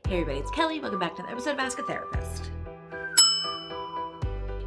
Hey everybody, it's Kelly. Welcome back to another episode of Ask a Therapist.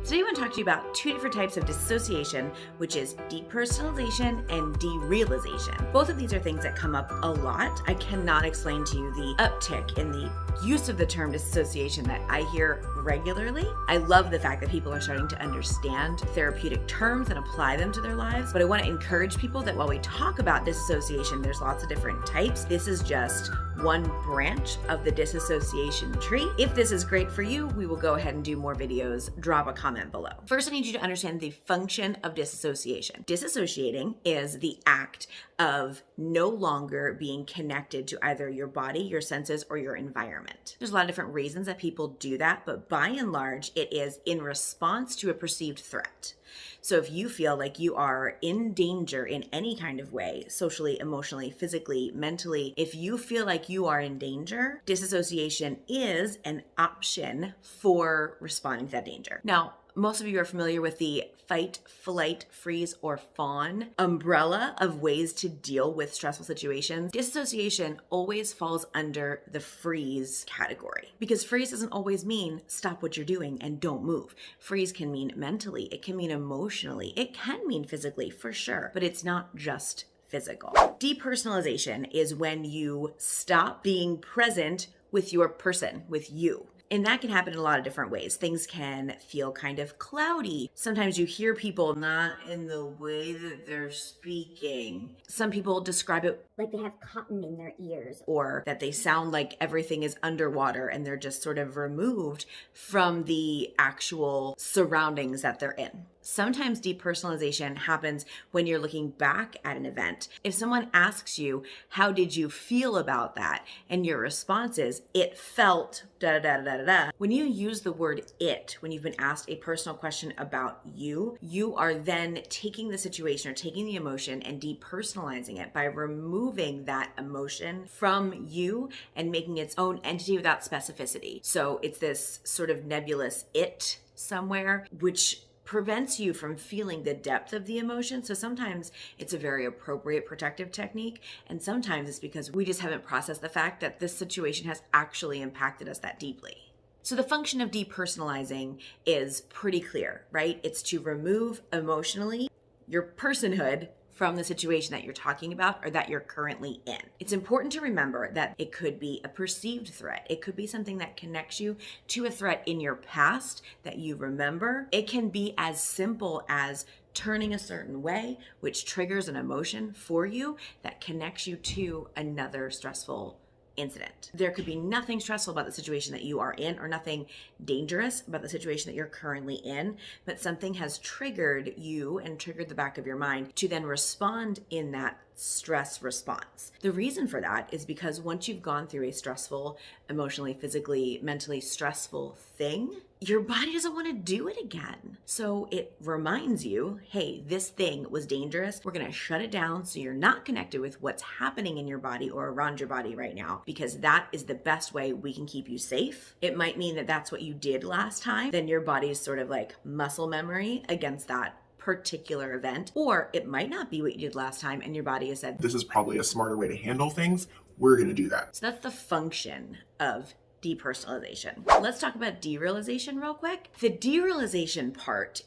Today I want to talk to you about two different types of dissociation, which is depersonalization and derealization. Both of these are things that come up a lot. I cannot explain to you the uptick in the use of the term dissociation that I hear regularly. I love the fact that people are starting to understand therapeutic terms and apply them to their lives, but I want to encourage people that while we talk about dissociation, there's lots of different types. This is just one branch of the dissociation tree. If this is great for you, we will go ahead and do more videos. Drop a comment below. First, I need you to understand the function of dissociation. Dissociating is the act of no longer being connected to either your body, your senses, or your environment. There's a lot of different reasons that people do that, but by and large, it is in response to a perceived threat. So if you feel like you are in danger in any kind of way, socially, emotionally, physically, mentally, if you feel like you are in danger, disassociation is an option for responding to that danger. Now, most of you are familiar with the fight, flight, freeze, or fawn umbrella of ways to deal with stressful situations. Disassociation always falls under the freeze category because freeze doesn't always mean stop what you're doing and don't move. Freeze can mean mentally, it can mean emotionally, it can mean physically for sure, but it's not just physical. Depersonalization is when you stop being present with your person, with you. And that can happen in a lot of different ways. Things can feel kind of cloudy. Sometimes you hear people not in the way that they're speaking. Some people describe it like they have cotton in their ears, or that they sound like everything is underwater and they're just sort of removed from the actual surroundings that they're in. Sometimes depersonalization happens when you're looking back at an event. If someone asks you, how did you feel about that? And your response is, it felt da da da da da da. When you use the word it, when you've been asked a personal question about you, you are then taking the situation or taking the emotion and depersonalizing it by removing that emotion from you and making its own entity without specificity. So it's this sort of nebulous it somewhere, which prevents you from feeling the depth of the emotion. So sometimes it's a very appropriate protective technique, and sometimes it's because we just haven't processed the fact that this situation has actually impacted us that deeply. So the function of depersonalizing is pretty clear, right? It's to remove emotionally your personhood from the situation that you're talking about or that you're currently in. It's important to remember that it could be a perceived threat. It could be something that connects you to a threat in your past that you remember. It can be as simple as turning a certain way, which triggers an emotion for you that connects you to another stressful incident. There could be nothing stressful about the situation that you are in or nothing dangerous about the situation that you're currently in, but something has triggered you and triggered the back of your mind to then respond in that stress response. The reason for that is because once you've gone through a stressful, emotionally, physically, mentally stressful thing, your body doesn't want to do it again. So it reminds you, hey, this thing was dangerous. We're going to shut it down so you're not connected with what's happening in your body or around your body right now, because that is the best way we can keep you safe. It might mean that that's what you did last time. Then your body's sort of like muscle memory against that particular event, or it might not be what you did last time and your body has said, this is probably a smarter way to handle things. We're going to do that. So that's the function of depersonalization. Let's talk about derealization real quick. The derealization part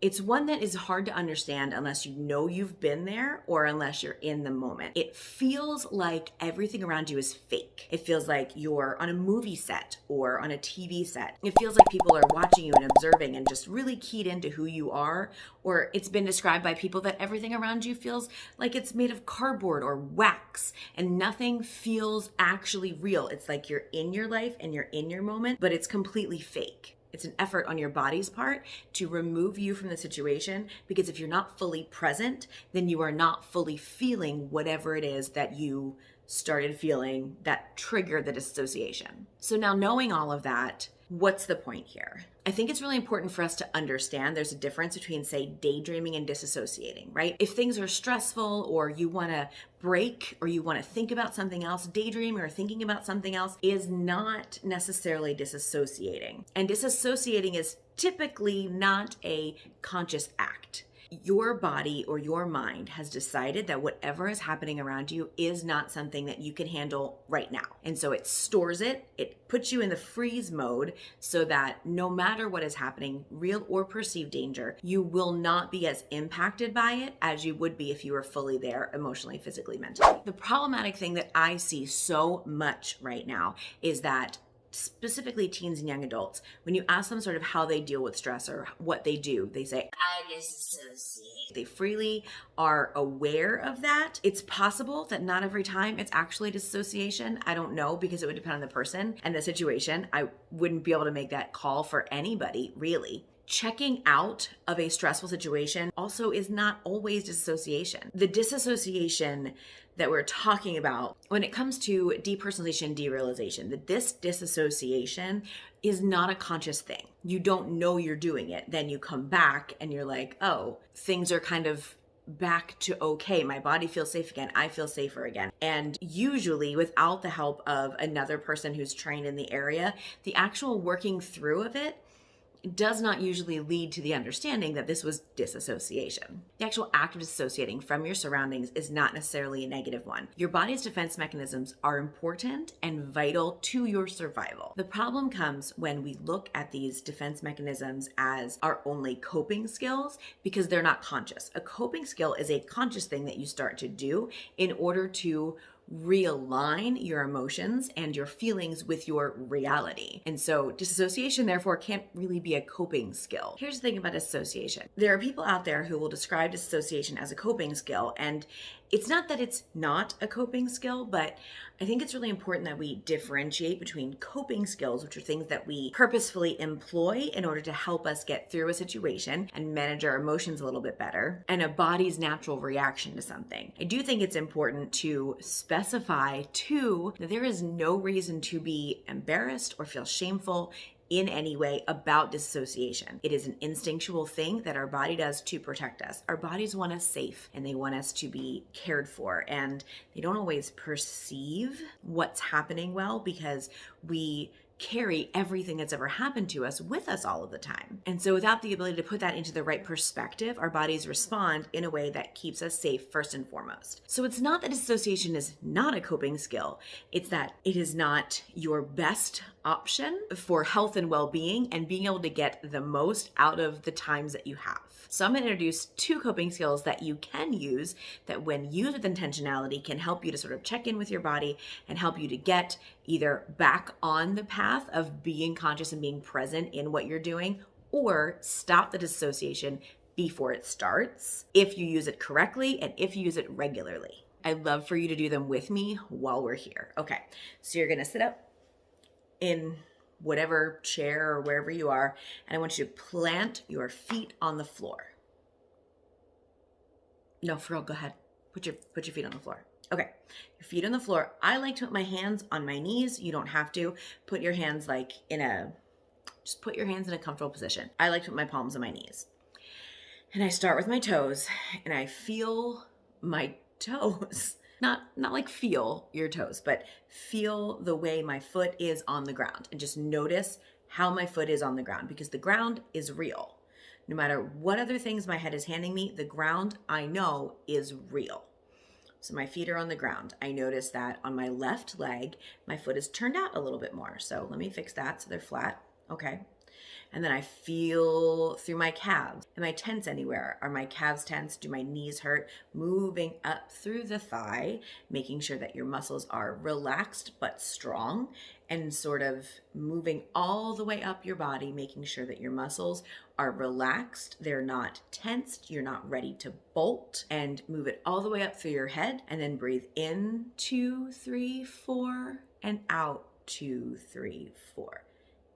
it's one that is hard to understand unless you know you've been there or unless you're in the moment. It feels like everything around you is fake. It feels like you're on a movie set or on a TV set. It feels like people are watching you and observing and just really keyed into who you are. Or it's been described by people that everything around you feels like it's made of cardboard or wax and nothing feels actually real. It's like you're in your life and you're in your moment, but it's completely fake. It's an effort on your body's part to remove you from the situation, because if you're not fully present, then you are not fully feeling whatever it is that you started feeling that triggered the dissociation. So now, knowing all of that, what's the point here? I think it's really important for us to understand there's a difference between, say, daydreaming and disassociating, right? If things are stressful or you want to break or you want to think about something else, daydreaming or thinking about something else is not necessarily disassociating. And disassociating is typically not a conscious act. your body or your mind has decided that whatever is happening around you is not something that you can handle right now. And so it stores it, it puts you in the freeze mode so that no matter what is happening, real or perceived danger, you will not be as impacted by it as you would be if you were fully there emotionally, physically, mentally. The problematic thing that I see so much right now is that specifically teens and young adults, when you ask them sort of how they deal with stress or what they do, they say, I disassociate. They freely are aware of that. It's possible that not every time it's actually dissociation. I don't know, because it would depend on the person and the situation. I wouldn't be able to make that call for anybody, really. Checking out of a stressful situation also is not always dissociation. The disassociation that we're talking about when it comes to depersonalization, derealization, this disassociation is not a conscious thing. You don't know you're doing it. Then you come back and you're like, oh, things are kind of back to okay. My body feels safe again. I feel safer again. And usually without the help of another person who's trained in the area, the actual working through of it does not usually lead to the understanding that this was disassociation. The actual act of dissociating from your surroundings is not necessarily a negative one. Your body's defense mechanisms are important and vital to your survival. The problem comes when we look at these defense mechanisms as our only coping skills because they're not conscious. A coping skill is a conscious thing that you start to do in order to realign your emotions and your feelings with your reality. And so disassociation, therefore, can't really be a coping skill. Here's the thing about dissociation. There are people out there who will describe dissociation as a coping skill, and it's not that it's not a coping skill, but I think it's really important that we differentiate between coping skills, which are things that we purposefully employ in order to help us get through a situation and manage our emotions a little bit better, and a body's natural reaction to something. I do think it's important to specify, too, that there is no reason to be embarrassed or feel shameful in any way about dissociation. It is an instinctual thing that our body does to protect us. Our bodies want us safe and they want us to be cared for, and they don't always perceive what's happening well because we carry everything that's ever happened to us with us all of the time. And so without the ability to put that into the right perspective, our bodies respond in a way that keeps us safe first and foremost. So it's not that dissociation is not a coping skill. It's that it is not your best option for health and well-being and being able to get the most out of the times that you have. So I'm going to introduce 2 coping skills that you can use that, when used with intentionality, can help you to sort of check in with your body and help you to get either back on the path of being conscious and being present in what you're doing, or stop the dissociation before it starts if you use it correctly and if you use it regularly. I'd love for you to do them with me while we're here. Okay, so you're going to sit up in whatever chair or wherever you are, and I want you to plant your feet on the floor. No, for real, go ahead. Put your feet on the floor. Okay, your feet on the floor. I like to put my hands on my knees. You don't have to. Put your hands just put your hands in a comfortable position. I like to put my palms on my knees. And I start with my toes, and I feel my toes. Not like feel your toes, but feel the way my foot is on the ground, and just notice how my foot is on the ground, because the ground is real. No matter what other things my head is handing me, the ground, I know, is real. So my feet are on the ground. I notice that on my left leg, my foot is turned out a little bit more. So let me fix that so they're flat. Okay. And then I feel through my calves. Am I tense anywhere? Are my calves tense? Do my knees hurt? Moving up through the thigh, making sure that your muscles are relaxed but strong, and sort of moving all the way up your body, making sure that your muscles are relaxed. They're not tensed. You're not ready to bolt. And move it all the way up through your head, and then breathe in, 2, 3, 4, and out, 2, 3, 4.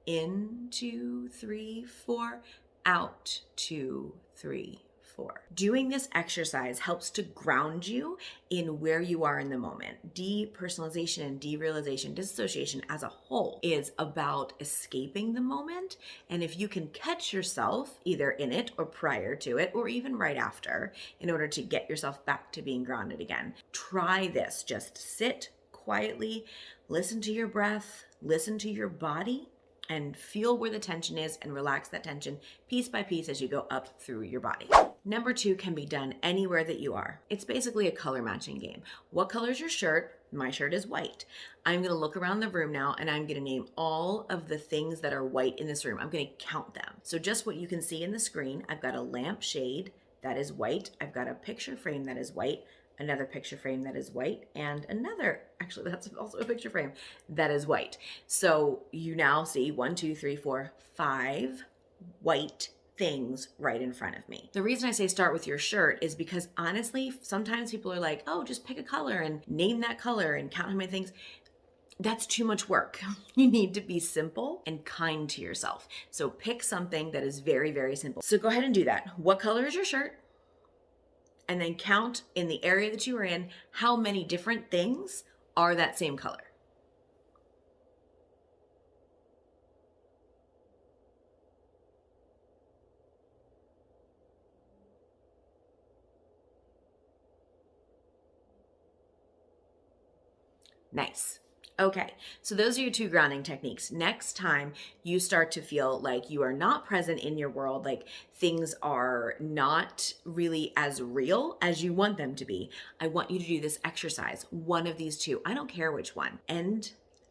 In, 2, 3, 4, out, 2, 3, 4. Doing this exercise helps to ground you in where you are in the moment. Depersonalization and derealization, dissociation as a whole, is about escaping the moment. And if you can catch yourself either in it or prior to it, or even right after, in order to get yourself back to being grounded again, try this. Just sit quietly, listen to your breath, listen to your body, and feel where the tension is, and relax that tension piece by piece as you go up through your body. Number 2 can be done anywhere that you are. It's basically a color matching game. What color is your shirt? My shirt is white. I'm going to look around the room now and I'm going to name all of the things that are white in this room. I'm going to count them. So just what you can see in the screen, I've got a lampshade that is white. I've got a picture frame that is white, another picture frame that is white, and another, actually that's also a picture frame that is white. So you now see 1, 2, 3, 4, 5 white things right in front of me. The reason I say start with your shirt is because honestly, sometimes people are like, oh, just pick a color and name that color and count how many things. That's too much work. You need to be simple and kind to yourself. So pick something that is very, very simple. So go ahead and do that. What color is your shirt? And then count in the area that you are in, how many different things are that same color. Nice. Okay, so those are your 2 grounding techniques. Next time you start to feel like you are not present in your world, like things are not really as real as you want them to be, I want you to do this exercise, one of these 2. I don't care which one. And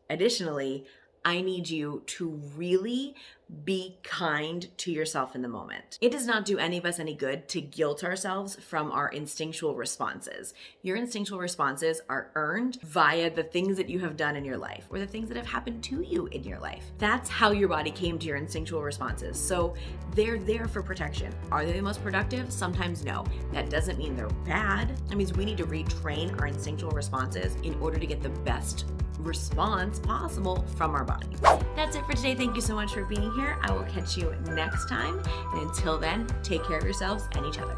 additionally, I need you to really be kind to yourself in the moment. It does not do any of us any good to guilt ourselves from our instinctual responses. Your instinctual responses are earned via the things that you have done in your life or the things that have happened to you in your life. That's how your body came to your instinctual responses. So they're there for protection. Are they the most productive? Sometimes no. That doesn't mean they're bad. That means we need to retrain our instinctual responses in order to get the best response possible from our body. That's it for today. Thank you so much for being here. I will catch you next time. And until then, take care of yourselves and each other.